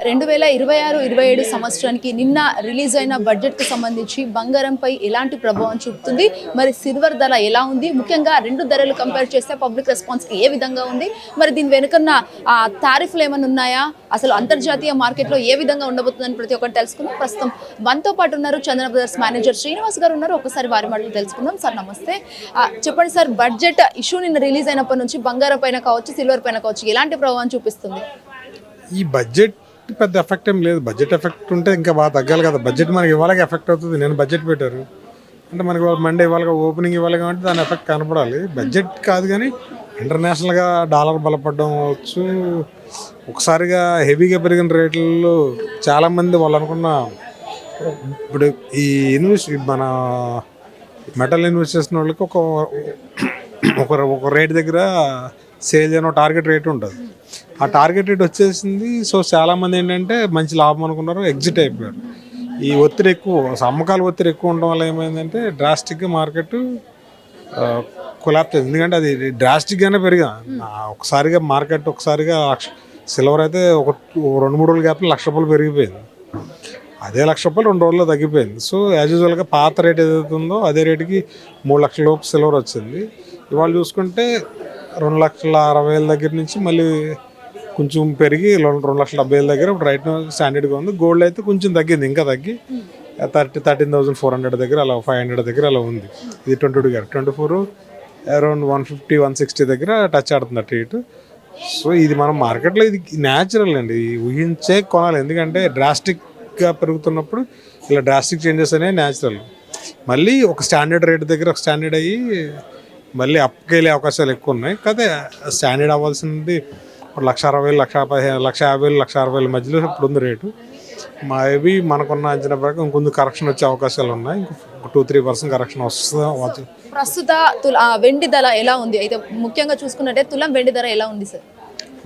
2026-27 సంవత్సరానికి నిన్న రిలీజ్ అయిన బడ్జెట్కి సంబంధించి బంగారంపై ఎలాంటి ప్రభావం చూపుతుంది, మరి సిల్వర్ ధర ఎలా ఉంది, ముఖ్యంగా రెండు ధరలు కంపేర్ చేస్తే పబ్లిక్ రెస్పాన్స్ ఏ విధంగా ఉంది, మరి దీని వెనుకన్న తారీఫ్లు ఏమైనా ఉన్నాయా, అసలు అంతర్జాతీయ మార్కెట్లో ఏ విధంగా ఉండబోతుందని ప్రతి ఒక్కటి తెలుసుకుందాం. ప్రస్తుతం మనతో పాటు ఉన్నారు చందన బ్రదర్స్ మేనేజర్ శ్రీనివాస్ గారు ఉన్నారు. ఒకసారి వారి మాటలు తెలుసుకుందాం. సార్ నమస్తే, చెప్పండి సార్, బడ్జెట్ ఇష్యూ నిన్న రిలీజ్ అయినప్పటి నుంచి బంగారం పైన కావచ్చు, సిల్వర్ పైన కావచ్చు, ఎలాంటి ప్రభావం చూపిస్తుంది? ఈ బడ్జెట్ పెద్ద ఎఫెక్ట్ ఏం లేదు. బడ్జెట్ ఎఫెక్ట్ ఉంటే ఇంకా బాగా తగ్గాలి కదా. బడ్జెట్ మనకి ఇవ్వాలగా ఎఫెక్ట్ అవుతుంది. నేను బడ్జెట్ పెట్టారు అంటే మనకి మండే ఇవ్వాలిగా, ఓపెనింగ్ ఇవ్వాలి కాబట్టి దాని ఎఫెక్ట్ కనపడాలి. బడ్జెట్ కాదు కానీ ఇంటర్నేషనల్గా డాలర్ బలపడడం అవచ్చు, ఒకసారిగా హెవీగా పెరిగిన రేట్లలో చాలామంది వాళ్ళు అనుకున్న ఇప్పుడు ఈ మన మెటల్ ఇన్వెస్ట్ చేసిన వాళ్ళకి ఒక రేట్ దగ్గర సేల్ చేయడం టార్గెట్ రేట్ ఉంటుంది. ఆ టార్గెట్ రేట్ వచ్చేసింది. సో చాలామంది ఏంటంటే మంచి లాభం అనుకున్నారు, ఎగ్జిట్ అయిపోయారు. ఈ ఒత్తిడి ఎక్కువ, అమ్మకాల ఒత్తిడి ఎక్కువ ఉండడం వల్ల ఏమైందంటే డ్రాస్టిక్గా మార్కెట్ కొలాప్స్ అయింది. ఎందుకంటే అది డ్రాస్టిక్గానే పెరిగా ఒకసారిగా మార్కెట్ ఒకసారిగా సిల్వర్ అయితే ఒక 2-3 రోజుల గ్యాప్లో ₹1,00,000 పెరిగిపోయింది. అదే ₹1,00,000 2 రోజుల్లో తగ్గిపోయింది. సో యాజ్ యూజువల్గా పాత రేట్ ఏదైతే ఉందో అదే రేటుకి 3 లక్షల లోపు సిల్వర్ వచ్చింది. ఇవాళ చూసుకుంటే 2,60,000 దగ్గర నుంచి మళ్ళీ కొంచెం పెరిగి 2,70,000 దగ్గర ఇప్పుడు రైట్ స్టాండర్డ్గా ఉంది. గోల్డ్ అయితే కొంచెం తగ్గింది, ఇంకా తగ్గి 13,400 దగ్గర అలా 500 దగ్గర అలా ఉంది. ఇది 24 అరౌండ్ 150-160 దగ్గర టచ్ ఆడుతుంది అటు ఇటు. సో ఇది మనం మార్కెట్లో ఇది న్యాచురల్ అండి, ఊహించే కొనాలి. ఎందుకంటే డ్రాస్టిక్గా పెరుగుతున్నప్పుడు ఇలా డ్రాస్టిక్ చేంజెస్ అనేవి న్యాచురల్. మళ్ళీ ఒక స్టాండర్డ్ రేట్ దగ్గర ఒక స్టాండర్డ్ అయ్యి మళ్ళీ అప్కెళ్ళే అవకాశాలు ఎక్కువ ఉన్నాయి. కాకపోతే స్టాండర్డ్ అవ్వాల్సింది 1,60,000, 1,50,000, 1,60,000 మధ్యలో ఇప్పుడు ఉంది రేటు. మేబీ మనకున్న అంచనా ప్రకారం ఇంకొంచెం కరెక్షన్ వచ్చే అవకాశాలు ఉన్నాయి. ఇంకో 2-3% కరెక్షన్ వస్తుంది. ప్రస్తుత వెండి ధర ఎలా ఉంది? అయితే ముఖ్యంగా చూసుకున్నట్టే తులం వెండి ధర ఎలా ఉంది సార్?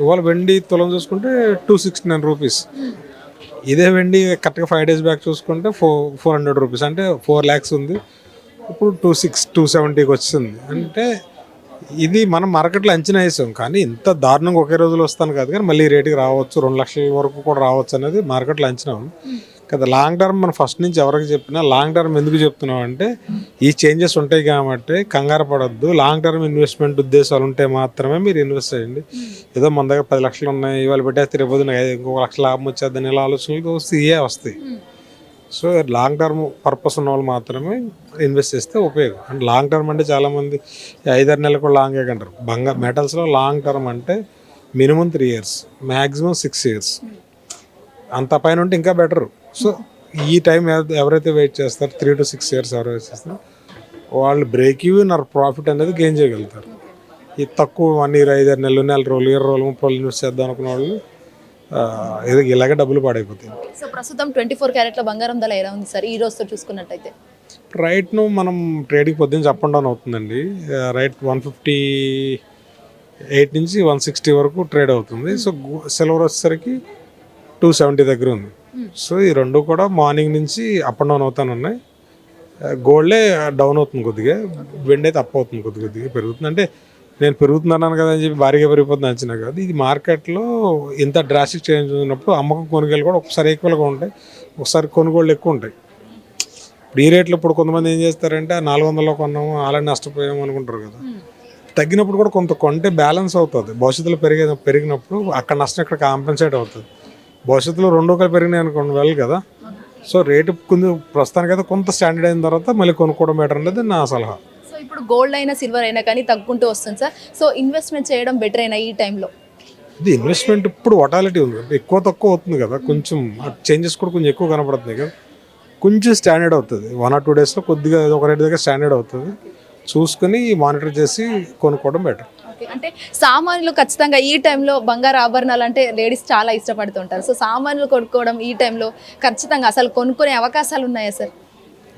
ఇవాళ వెండి తులం చూసుకుంటే ₹269. ఇదే వెండి కరెక్ట్గా 5 days బ్యాక్ చూసుకుంటే ₹400, అంటే 4 lakhs ఉంది. ఇప్పుడు 270కి వచ్చింది. అంటే ఇది మనం మార్కెట్లో అంచనా వేసాం, కానీ ఇంత దారుణంగా ఒకే రోజులో వస్తాను కాదు, కానీ మళ్ళీ రేటుకి రావచ్చు, 2 లక్షల వరకు కూడా రావచ్చు అనేది మార్కెట్లో అంచనా ఉంది కదా. లాంగ్ టర్మ్ మనం ఫస్ట్ నుంచి ఎవరికి చెప్పినా లాంగ్ టర్మ్ ఎందుకు చెప్తున్నాం అంటే ఈ చేంజెస్ ఉంటాయి కాబట్టి కంగారు పడొద్దు. లాంగ్ టర్మ్ ఇన్వెస్ట్మెంట్ ఉద్దేశాలు ఉంటే మాత్రమే మీరు ఇన్వెస్ట్ చేయండి. ఏదో మన దగ్గర 10 లక్షలు ఉన్నాయి, ఇవాళ పెట్టేస్తే రేపు ఇంకొక లక్ష లాభం వచ్చేద్దని ఇలా ఆలోచనలు వస్తాయి. సో లాంగ్ టర్మ్ పర్పస్ ఉన్న వాళ్ళు మాత్రమే ఇన్వెస్ట్ చేస్తే ఉపయోగం. అంటే లాంగ్ టర్మ్ అంటే చాలామంది 5-6 నెలలు కూడా లాంగే అంటారు. మెటల్స్లో లాంగ్ టర్మ్ అంటే మినిమం 3 years, మ్యాక్సిమం 6 years, అంత పైన ఉంటే ఇంకా బెటరు. సో ఈ టైం ఎవరైతే వెయిట్ చేస్తారో 3 to 6 years ఎవరైతే చేస్తారో వాళ్ళు బ్రేక్ ఈవెన్ ఆర్ ప్రాఫిట్ అనేది గెయిన్ చేయగలుగుతారు. ఈ తక్కువ 1 year, 5-6 నెలలు, 4 రోజులు, 20 రోజులు, 30 రోజులు ఇన్వెస్ట్ చేద్దాం అనుకున్న వాళ్ళు ఏదో ఇలాగే డబ్బులు పాడైపోతాయి. సో ప్రస్తుతం 24 క్యారెట్ల బంగారం ధర ఎలా ఉంది సార్ ఈ రోజుతో చూసుకున్నట్టయితే? రైట్ను మనం ట్రేడింగ్ పొద్దున్న అప్ అండ్ డౌన్ అవుతుందండి. రైట్ 158 నుంచి 160 వరకు ట్రేడ్ అవుతుంది. సో సిల్వర్ వచ్చేసరికి 270 దగ్గర ఉంది. సో ఈ రెండు కూడా మార్నింగ్ నుంచి అప్ అండ్ డౌన్ అవుతానే ఉన్నాయి. గోల్డే డౌన్ అవుతుంది కొద్దిగా, వెండి అయితే అప్ అవుతుంది కొద్దిగా పెరుగుతుంది. అంటే నేను పెరుగుతున్నాను కదా అని చెప్పి భారీగా పెరిగిపోతుంది అంచనా కాదు. ఇది మార్కెట్లో ఇంత డ్రాస్టిక్ చేంజ్ ఉన్నప్పుడు అమ్మకం కొనుగోలు కూడా ఒకసారి ఈక్వల్గా ఉంటాయి, ఒకసారి కొనుగోళ్ళు ఎక్కువ ఉంటాయి. ఇప్పుడు ఈ రేట్లో ఇప్పుడు కొంతమంది ఏం చేస్తారంటే 400లో కొన్నాము ఆల్రెడీ నష్టపోయాము అనుకుంటారు కదా. తగ్గినప్పుడు కూడా కొంత కొంటే బ్యాలెన్స్ అవుతుంది. భవిష్యత్తులో పెరిగినప్పుడు అక్కడ నష్టం ఇక్కడ కాంపెన్సేట్ అవుతుంది. భవిష్యత్తులో 2 కలిపి పెరిగినాయి అనుకోండి వెళ్ళి కదా. సో రేటు ప్రస్తుతానికైతే కొంత స్టాండర్డ్ అయిన తర్వాత మళ్ళీ కొనుక్కోవడం బెటర్ అనేది నా సలహా. ఇప్పుడు గోల్డ్ అయినా సిల్వర్ అయినా కానీ తగ్గుకుంటూ వస్తుంది సార్. సో ఇన్వెస్ట్మెంట్ చేయడం బెటర్ అయినా ఈ టైంలో? ఇది ఇన్వెస్ట్మెంట్ ఇప్పుడు వటాలిటీ ఉంది, ఎక్కువ తక్కువ అవుతుంది కదా, కొంచెం చేంజెస్ కూడా కొంచెం ఎక్కువ కనపడుతున్నాయి కదా. కొంచెం స్టాండర్డ్ అవుతుంది 1 or 2 daysలో కొద్దిగా ఒక రేట్ దగ్గర స్టాండర్డ్ అవుతుంది. చూసుకుని మానిటర్ చేసి కొనుక్కోవడం బెటర్. అంటే సామాన్యులు ఖచ్చితంగా ఈ టైంలో బంగారు ఆభరణాలు అంటే లేడీస్ చాలా ఇష్టపడుతుంటారు. సో సామాన్యులు కొనుక్కోవడం ఈ టైంలో ఖచ్చితంగా అసలు కొనుక్కునే అవకాశాలు ఉన్నాయా సార్?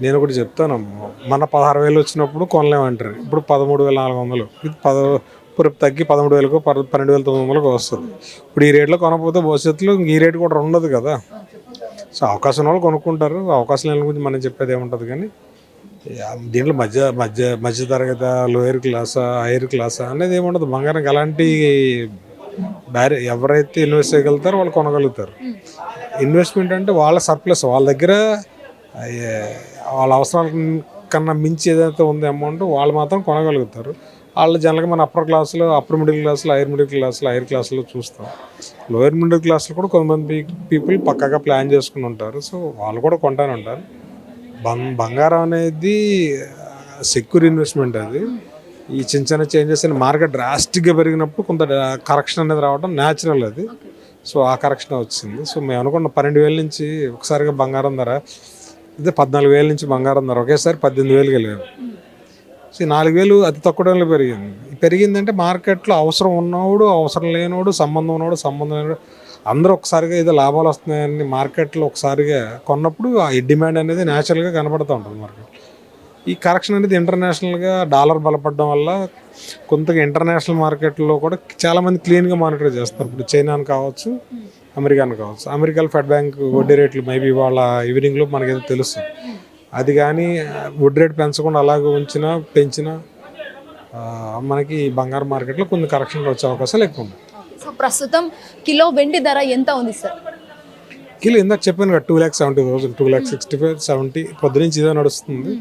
నేను ఒకటి చెప్తాను, మన 16,000 వచ్చినప్పుడు కొనలేమంటారు, ఇప్పుడు 13,400, ఇది తగ్గి 13,000, 12,900 వస్తుంది. ఇప్పుడు ఈ రేట్లో కొనకపోతే భవిష్యత్తులో ఈ రేటు కూడా ఉండదు కదా. సో అవకాశం వాళ్ళు కొనుక్కుంటారు. అవకాశం గురించి మనం చెప్పేది ఏముంటుంది, కానీ దీంట్లో మధ్య తరగతి, లోయర్ క్లాసా, హైయర్ క్లాసా అనేది ఏముండదు. బంగారంకి ఎలాంటి ఎవరైతే ఇన్వెస్ట్ చేయగలుగుతారో వాళ్ళు కొనగలుగుతారు. ఇన్వెస్ట్మెంట్ అంటే వాళ్ళ సర్ప్లస్, వాళ్ళ దగ్గర వాళ్ళ అవసరాల కన్నా మించి ఏదైతే ఉంది అమౌంట్ వాళ్ళు మాత్రం కొనగలుగుతారు. వాళ్ళు జనరల్గా మన అప్పర్ క్లాసులో, అప్పర్ మిడిల్ క్లాసులో, హైయర్ క్లాసులో చూస్తాం. లోయర్ మిడిల్ క్లాస్లో కూడా కొంతమంది పీపుల్ పక్కాగా ప్లాన్ చేసుకుని ఉంటారు. సో వాళ్ళు కూడా కొంటానే ఉంటారు. బంగారం అనేది సెక్యూర్ ఇన్వెస్ట్మెంట్. అది ఈ చిన్న చిన్న చేంజెస్ అని మార్కెట్ డ్రాస్టిక్గా పెరిగినప్పుడు కొంత కరెక్షన్ అనేది రావడం న్యాచురల్ అది. సో ఆ కరెక్షన్ వచ్చింది. సో మేము అనుకున్న 12,000 నుంచి ఒకసారిగా బంగారం ధర అదే 14,000 నుంచి బంగారం ధర ఒకేసారి 18,000 వెళ్ళాము. సో 4,000 అతి తక్కువ టైంలో పెరిగిందంటే మార్కెట్లో అవసరం ఉన్నవాడు, అవసరం లేనివాడు, సంబంధం ఉన్నవాడు, సంబంధం లేనివాడు అందరూ ఒకసారిగా ఏదో లాభాలు వస్తున్నాయని మార్కెట్లో ఒకసారిగా కొన్నప్పుడు ఆ డిమాండ్ అనేది న్యాచురల్గా కనబడుతూ ఉంటుంది మార్కెట్. ఈ కరెక్షన్ అనేది ఇంటర్నేషనల్గా డాలర్ బలపడడం వల్ల కొంతగా ఇంటర్నేషనల్ మార్కెట్లో కూడా చాలామంది క్లీన్గా మానిటర్ చేస్తారు. ఇప్పుడు చైనాని కావచ్చు, అమెరికాను కావచ్చు. అమెరికాలో ఫెడ్ బ్యాంక్ వడ్డీ రేట్లు మేబీ వాళ్ళ ఈవినింగ్లో మనకేదో తెలుస్తుంది. అది కానీ వడ్డీ రేటు పెంచకుండా అలాగే పెంచినా మనకి బంగారు మార్కెట్లో కొన్ని కరెక్షన్లు వచ్చే అవకాశాలు ఎక్కువ ఉన్నాయి. సో ప్రస్తుతం కిలో వెండి ధర ఎంత ఉంది సార్? కిలో ఇందాక చెప్పాను కదా 2,70,000, 2,65,000, 2,70,000 పొద్దు నుంచి ఇదే నడుస్తుంది.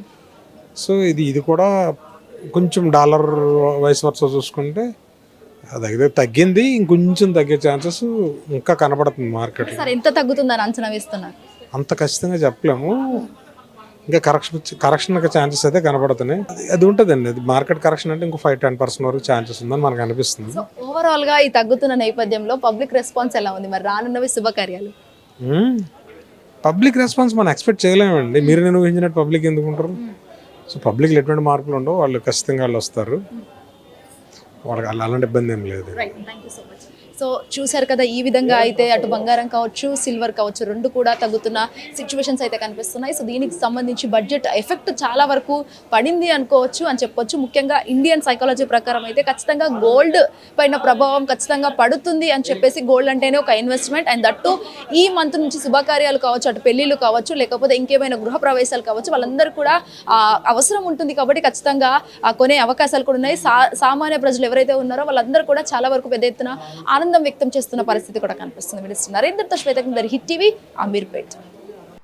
సో ఇది కూడా కొంచెం డాలర్ వైస్ వర్స చూసుకుంటే అది తగ్గింది, ఇంకొంచెం తగ్గే ఛాన్సెస్ ఇంకా కనబడుతుంది మార్కెట్లో. సార్ ఎంత తగ్గుతుందని అంచనా వేస్తున్నారు? అంత ఖచ్చితంగా చెప్పలేము. ఇంకా కరెక్షన్ ఛాన్సెస్ అయితే కనబడుతున్నాయి. అది ఉంటుందండి. అది మార్కెట్ కరెక్షన్ అంటే ఇంకో 5-10% వరకు ఛాన్సెస్ ఉందని మనకు అనిపిస్తుంది. సో ఓవరాల్గా ఈ తగ్గుతున్న నేపథ్యంలో పబ్లిక్ రెస్పాన్స్ ఎలా ఉంది? మరి రానున్నవి శుభకార్యాలు. పబ్లిక్ రెస్పాన్స్ మనం ఎక్స్పెక్ట్ చేయలేమండి. మీరు నేను ఊహించినట్టు పబ్లిక్ ఎందుకు ఉంటారు? సో పబ్లిక్లో ఎటువంటి మార్పులు ఉండవు. వాళ్ళు ఖచ్చితంగా వాళ్ళు వస్తారు. వాళ్ళకి అలాంటి ఇబ్బంది ఏం లేదు. సో చూశారు కదా, ఈ విధంగా అయితే అటు బంగారం కావచ్చు, సిల్వర్ కావచ్చు, రెండు కూడా తగ్గుతున్న సిచ్యువేషన్స్ అయితే కనిపిస్తున్నాయి. సో దీనికి సంబంధించి బడ్జెట్ ఎఫెక్ట్ చాలా వరకు పడింది అనుకోవచ్చు అని చెప్పొచ్చు. ముఖ్యంగా ఇండియన్ సైకాలజీ ప్రకారం అయితే ఖచ్చితంగా గోల్డ్ పైన ప్రభావం ఖచ్చితంగా పడుతుంది అని చెప్పేసి, గోల్డ్ అంటేనే ఒక ఇన్వెస్ట్మెంట్. అండ్ దట్టు ఈ మంత్ నుంచి శుభకార్యాలు కావచ్చు, అటు పెళ్ళిళ్ళు కావచ్చు, లేకపోతే ఇంకేమైనా గృహ ప్రవేశాలు కావచ్చు, వాళ్ళందరూ కూడా అవసరం ఉంటుంది కాబట్టి ఖచ్చితంగా కొనే అవకాశాలు కూడా ఉన్నాయి. సామాన్య ప్రజలు ఎవరైతే ఉన్నారో వాళ్ళందరూ కూడా చాలా వరకు పెద్ద ఎత్తున ఆనందం వ్యక్తం చేస్తున్న పరిస్థితి కూడా కనిపిస్తుంది. నరేంద్రతో Shweta, hit TV, Ameerpet.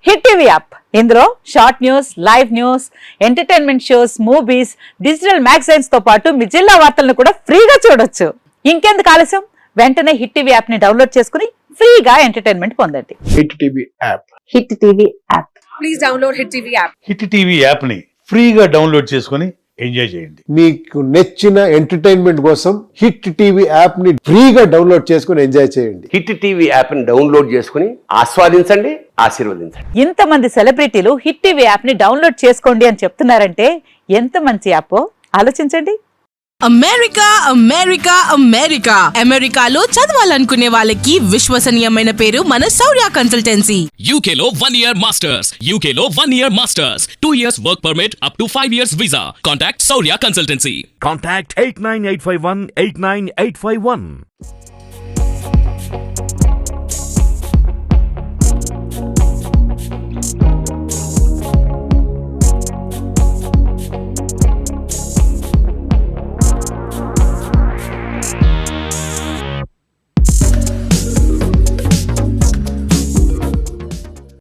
Hit TV app, ఇందులో short news, live news, entertainment shows, movies, digital magazines తో పాటు మీ జిల్లా వార్తలను కూడా ఫ్రీగా చూడొచ్చు. ఇంకెందుకు ఆలస్యం, వెంటనే హిట్ టీవీ యాప్ ని డౌన్లోడ్ చేసుకుని ఫ్రీగా ఎంటర్టైన్మెంట్ పొందండి. Hit TV app. Hit TV app. Please download hit TV app. Hit TV app ని ఫ్రీగా డౌన్లోడ్ చేసుకుని ఎంజాయ్ చేయండి. మీకు నచ్చిన ఎంటర్టైన్మెంట్ కోసం హిట్ టీవీ యాప్ ని ఫ్రీగా డౌన్లోడ్ చేసుకుని ఎంజాయ్ చేయండి. హిట్ టీవీ యాప్ ని డౌన్లోడ్ చేసుకుని ఆస్వాదించండి, ఆశీర్వదించండి. ఇంతమంది సెలబ్రిటీలు హిట్ టీవీ యాప్ ని డౌన్లోడ్ చేసుకోండి అని చెప్తున్నారంటే ఎంత మంచి యాప్ ఆలోచించండి. అమెరికా అమెరికా అమెరికా అమెరికాలో చదవాలనుకునే వాళ్ళకి విశ్వసనీయమైన పేరు మన శౌర్య కన్సల్టెన్సీ. UK లో 1 year masters. UK లో 1 year masters. 2 years work permit up to 5 years visa. Contact Saurya Consultancy. Contact 89851 89851.